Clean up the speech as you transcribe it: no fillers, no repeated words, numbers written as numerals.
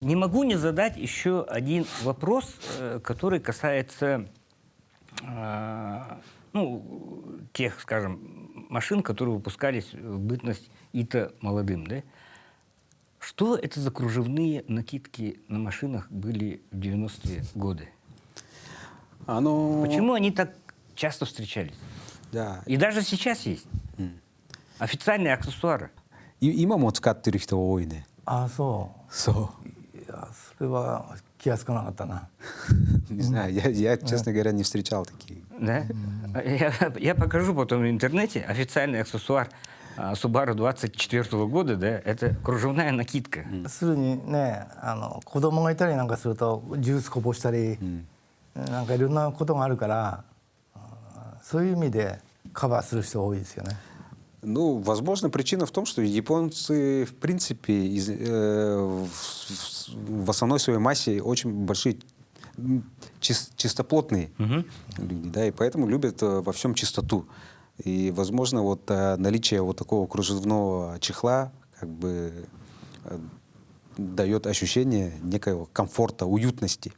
Не могу не задать еще один вопрос, который касается тех, скажем, машин, которые выпускались в бытность ИТа молодым. Да? Что это за кружевные накидки на машинах были в 90-е годы? Почему они так часто встречались? Да. И даже сейчас есть. Официальные аксессуары. 今も使ってる人多いね。ああ、そそう。いや、それは気がつかなかったな。う。Не знаю, я, честно говоря, не встречал такие. Да? Я покажу потом в интернете официальный аксессуар Subaru 24 года, да, это кружевная накидка. すぐにね、子供がいたりなんかするとジュースこぼしたり、なんかいろんなことがあるから、そういう意味でカバーする人多いですよね。Ну, возможно, причина в том, что японцы, в принципе, в основной своей массе очень большие, чистоплотные люди, да, и поэтому любят во всем чистоту. И, возможно, вот наличие вот такого кружевного чехла как бы дает ощущение некоего комфорта, уютности.